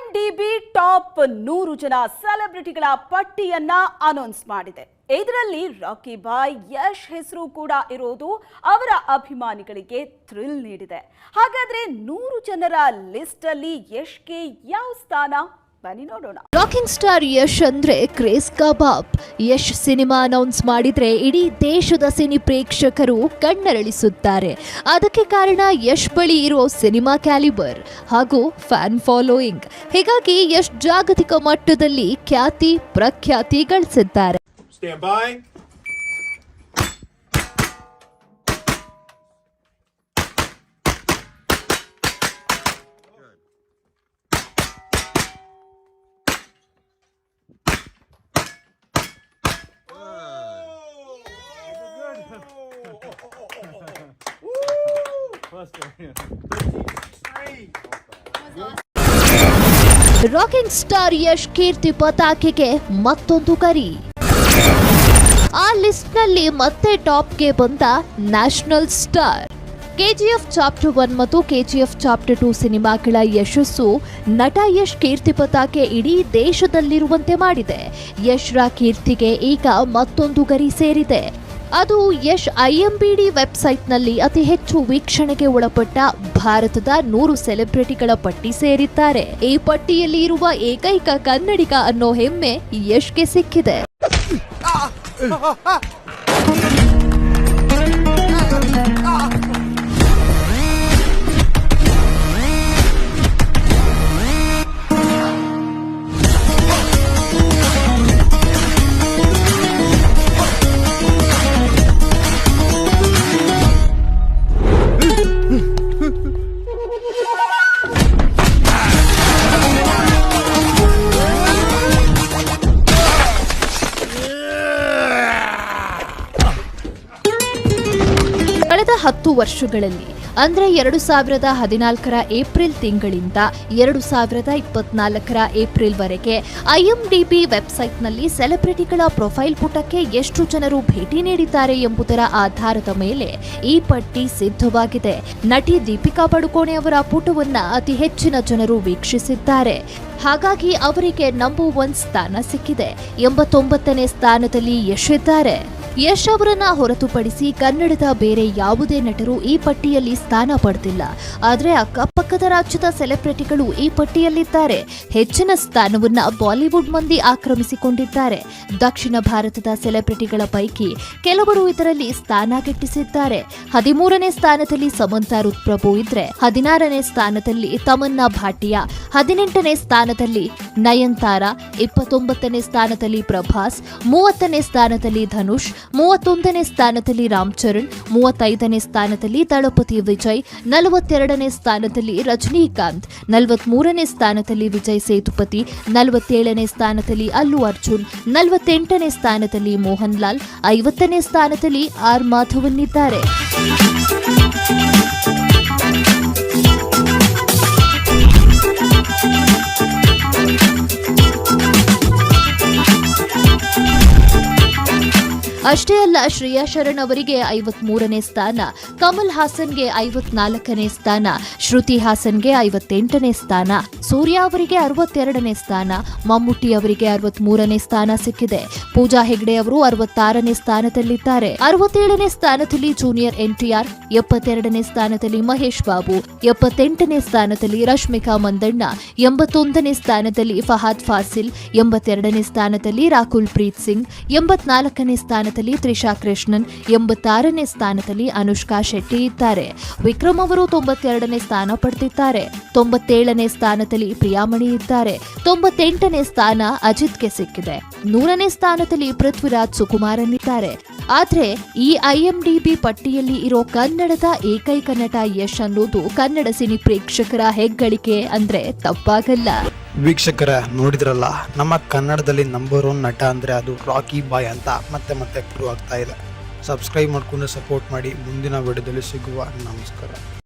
ಐಎಂಡಿಬಿ top 100 ಜನ ಸೆಲೆಬ್ರಿಟಿಗಳ ಪಟ್ಟಿಯನ್ನ announce ಮಾಡಿದೆ. ಇದರಲ್ಲಿ ರಾಕಿ ಬಾಯ್ ಯಶ್ ಹೆಸರು ಕೂಡ ಇರೋದು ಅವರ ಅಭಿಮಾನಿಗಳಿಗೆ ಥ್ರಿಲ್ ನೀಡಿದೆ. ಹಾಗಾದ್ರೆ 100 ಜನರ ಲಿಸ್ಟ್ ಅಲ್ಲಿ ಯಶ್ಗೆ ಯಾವ ಸ್ಥಾನ? ಬನ್ನಿ ನೋಡೋಣ. ರಾಕಿಂಗ್ ಸ್ಟಾರ್ ಯಶ್ ಅಂದ್ರೆ ಕ್ರೇಜ್ ಕಬಾಬ್. ಯಶ್ ಸಿನಿಮಾ ಅನೌನ್ಸ್ ಮಾಡಿದ್ರೆ ಇಡೀ ದೇಶದ ಸಿನಿ ಪ್ರೇಕ್ಷಕರು ಕಣ್ಣರಳಿಸುತ್ತಾರೆ. ಅದಕ್ಕೆ ಕಾರಣ ಯಶ್ ಬಳಿ ಇರೋ ಸಿನಿಮಾ ಕ್ಯಾಲಿಬರ್ ಹಾಗೂ ಫ್ಯಾನ್ ಫಾಲೋಯಿಂಗ್. ಹೀಗಾಗಿ ಯಶ್ ಜಾಗತಿಕ ಮಟ್ಟದಲ್ಲಿ ಖ್ಯಾತಿ ಪ್ರಖ್ಯಾತಿ ಗಳಿಸಿದ್ದಾರೆ. Stand by. Rocking star Yash ಕೀರ್ತಿ ಪತಾಕೆಗೆ ಮತ್ತೊಂದು ಗರಿ. ಆ ಲಿಸ್ಟ್ನಲ್ಲಿ ಮತ್ತೆ ಟಾಪ್ಗೆ ಬಂದ ನ್ಯಾಷನಲ್ ಸ್ಟಾರ್. ಕೆಜಿಎಫ್ ಚಾಪ್ಟರ್ 1 ಮತ್ತು ಕೆಜಿಎಫ್ ಚಾಪ್ಟರ್ 2 ಸಿನಿಮಾಗಳ ಯಶಸ್ಸು ನಟ ಯಶ್ ಕೀರ್ತಿ ಪತಾಕೆ ಇಡೀ ದೇಶದಲ್ಲಿರುವಂತೆ ಮಾಡಿದೆ. ಯಶ್ರ ಕೀರ್ತಿಗೆ ಈಗ ಮತ್ತೊಂದು ಗರಿ ಸೇರಿದೆ. ಅದು ಯಶ್ ಐಎಂಡಿಬಿ ವೆಬ್ಸೈಟ್ನಲ್ಲಿ ಅತಿ ಹೆಚ್ಚು ವೀಕ್ಷಣೆಗೆ ಒಳಪಟ್ಟ ಭಾರತದ 100 ಸೆಲೆಬ್ರಿಟಿಗಳ ಪಟ್ಟಿ ಸೇರಿದ್ದಾರೆ. ಈ ಪಟ್ಟಿಯಲ್ಲಿ ಇರುವ ಏಕೈಕ ಕನ್ನಡಿಗ ಅನ್ನೋ ಹೆಮ್ಮೆ ಯಶ್ಗೆ ಸಿಕ್ಕಿದೆ. ಕಳೆದ 10 ವರ್ಷಗಳಲ್ಲಿ ಅಂದ್ರೆ 2014ರ ಏಪ್ರಿಲ್ ತಿಂಗಳಿಂದ 2024ರ ಏಪ್ರಿಲ್ ವರೆಗೆ ಐಎಂಡಿಬಿ ವೆಬ್ಸೈಟ್ನಲ್ಲಿ ಸೆಲೆಬ್ರಿಟಿಗಳ ಪ್ರೊಫೈಲ್ ಪುಟಕ್ಕೆ ಎಷ್ಟು ಜನರು ಭೇಟಿ ನೀಡಿದ್ದಾರೆ ಎಂಬುದರ ಆಧಾರದ ಮೇಲೆ ಈ ಪಟ್ಟಿ ಸಿದ್ಧವಾಗಿದೆ. ನಟಿ ದೀಪಿಕಾ ಪಡುಕೋಣೆ ಅವರ ಪುಟವನ್ನ ಅತಿ ಹೆಚ್ಚಿನ ಜನರು ವೀಕ್ಷಿಸಿದ್ದಾರೆ. ಹಾಗಾಗಿ ಅವರಿಗೆ ನಂಬರ್ 1 ಸ್ಥಾನ ಸಿಕ್ಕಿದೆ. 89ನೇ ಸ್ಥಾನದಲ್ಲಿ ಯಶ್ ಇದ್ದಾರೆ. ಯಶ್ ಅವರನ್ನ ಹೊರತುಪಡಿಸಿ ಕನ್ನಡದ ಬೇರೆ ಯಾವುದೇ ನಟರು ಈ ಪಟ್ಟಿಯಲ್ಲಿ ಸ್ಥಾನ ಪಡೆದಿಲ್ಲ. ಆದರೆ ಅಕ್ಕಪಕ್ಕದ ರಾಜ್ಯದ ಸೆಲೆಬ್ರಿಟಿಗಳು ಈ ಪಟ್ಟಿಯಲ್ಲಿದ್ದಾರೆ. ಹೆಚ್ಚಿನ ಸ್ಥಾನವನ್ನ ಬಾಲಿವುಡ್ ಮಂದಿ ಆಕ್ರಮಿಸಿಕೊಂಡಿದ್ದಾರೆ. ದಕ್ಷಿಣ ಭಾರತದ ಸೆಲೆಬ್ರಿಟಿಗಳ ಪೈಕಿ ಕೆಲವರು ಇದರಲ್ಲಿ ಸ್ಥಾನ ಗಿಟ್ಟಿಸಿದ್ದಾರೆ. 13ನೇ ಸ್ಥಾನದಲ್ಲಿ ಸಮಂತಾ ರುತ್ಪ್ರಭು ಇದ್ರೆ 16ನೇ ಸ್ಥಾನದಲ್ಲಿ ತಮನ್ನಾ ಭಾಟಿಯಾ, 18ನೇ ಸ್ಥಾನದಲ್ಲಿ ನಯನ್ತಾರಾ, 29ನೇ ಸ್ಥಾನದಲ್ಲಿ ಪ್ರಭಾಸ್, 30ನೇ ಸ್ಥಾನದಲ್ಲಿ ಧನುಷ್, 31ನೇ ಸ್ಥಾನದಲ್ಲಿ ರಾಮ್ ಚರಣ್, 35ನೇ ಸ್ಥಾನದಲ್ಲಿ ದಳಪತಿ ವಿಜಯ್, 42ನೇ ಸ್ಥಾನದಲ್ಲಿ ರಜನಿಕಾಂತ್, 43ನೇ ಸ್ಥಾನದಲ್ಲಿ ವಿಜಯ್ ಸೇತುಪತಿ, 47ನೇ ಸ್ಥಾನದಲ್ಲಿ ಅಲ್ಲು ಅರ್ಜುನ್, 48ನೇ ಸ್ಥಾನದಲ್ಲಿ ಮೋಹನ್ ಲಾಲ್, 50ನೇ ಸ್ಥಾನದಲ್ಲಿ ಆರ್ ಮಾಧವನ್ ಇದ್ದಾರೆ. ಅಷ್ಟೇ ಅಲ್ಲ, ಶ್ರೇಯಾ ಶರಣ್ ಅವರಿಗೆ 53ನೇ ಸ್ಥಾನ, ಕಮಲ್ ಹಾಸನ್ಗೆ 54ನೇ ಸ್ಥಾನ, ಶ್ರುತಿ ಹಾಸನ್ಗೆ 58ನೇ ಸ್ಥಾನ, ಸೂರ್ಯ ಅವರಿಗೆ 62ನೇ ಸ್ಥಾನ, ಮಮ್ಮುಟ್ಟಿ ಅವರಿಗೆ 63ನೇ ಸ್ಥಾನ ಸಿಕ್ಕಿದೆ. ಪೂಜಾ ಹೆಗ್ಡೆ ಅವರು 66ನೇ ಸ್ಥಾನದಲ್ಲಿದ್ದಾರೆ. 67ನೇ ಸ್ಥಾನದಲ್ಲಿ ಜೂನಿಯರ್ ಎನ್ಟಿಆರ್, 72ನೇ ಸ್ಥಾನದಲ್ಲಿ ಮಹೇಶ್ ಬಾಬು, 78ನೇ ಸ್ಥಾನದಲ್ಲಿ ರಶ್ಮಿಕಾ ಮಂದಣ್ಣ, 81ನೇ ಸ್ಥಾನದಲ್ಲಿ ಫಹಾದ್ ಫಾಸಿಲ್, 82ನೇ ಸ್ಥಾನದಲ್ಲಿ ರಾಕುಲ್ ಪ್ರೀತ್ ಸಿಂಗ್, 84ನೇ ಸ್ಥಾನದಲ್ಲಿ ತ್ರಿಷಾ ಕೃಷ್ಣನ್, 86ನೇ ಸ್ಥಾನದಲ್ಲಿ ಅನುಷ್ಕಾ ಶೆಟ್ಟಿ ಇದ್ದಾರೆ. ವಿಕ್ರಮ್ ಅವರು 92ನೇ ಸ್ಥಾನ ಪಡೆದಿದ್ದಾರೆ. 97ನೇ ಸ್ಥಾನದಲ್ಲಿ ಪ್ರಿಯಾಮಣಿ ಇದ್ದಾರೆ. 98ನೇ ಸ್ಥಾನ ಅಜಿತ್ಗೆ ಸಿಕ್ಕಿದೆ. 100ನೇ ಸ್ಥಾನದಲ್ಲಿ ಪೃಥ್ವಿರಾಜ್ ಸುಕುಮಾರನ್ ಇದ್ದಾರೆ. ಆದ್ರೆ ಈ ಐಎಂಡಿಬಿ ಪಟ್ಟಿಯಲ್ಲಿ ಇರೋ ಕನ್ನಡದ ಏಕೈಕ ನಟ ಯಶ್ ಅನ್ನೋದು ಕನ್ನಡ ಸಿನಿ ಪ್ರೇಕ್ಷಕರ ಹೆಗ್ಗಳಿಕೆ ಅಂದ್ರೆ ತಪ್ಪಾಗಲ್ಲ. ವೀಕ್ಷಕರ ನೋಡಿದ್ರಲ್ಲ, ನಮ್ಮ ಕನ್ನಡದಲ್ಲಿ ನಂಬರ್ 1 ನಟ ಅಂದರೆ ಅದು ರಾಕಿ ಬಾಯ್ ಅಂತ ಮತ್ತೆ ಪ್ರೂವ್ ಆಗ್ತಾ ಇದೆ. ಸಬ್ಸ್ಕ್ರೈಬ್ ಮಾಡ್ಕೊಂಡು ಸಪೋರ್ಟ್ ಮಾಡಿ. ಮುಂದಿನ ವಿಡಿಯೋದಲ್ಲಿ ಸಿಗುವ. ನಮಸ್ಕಾರ.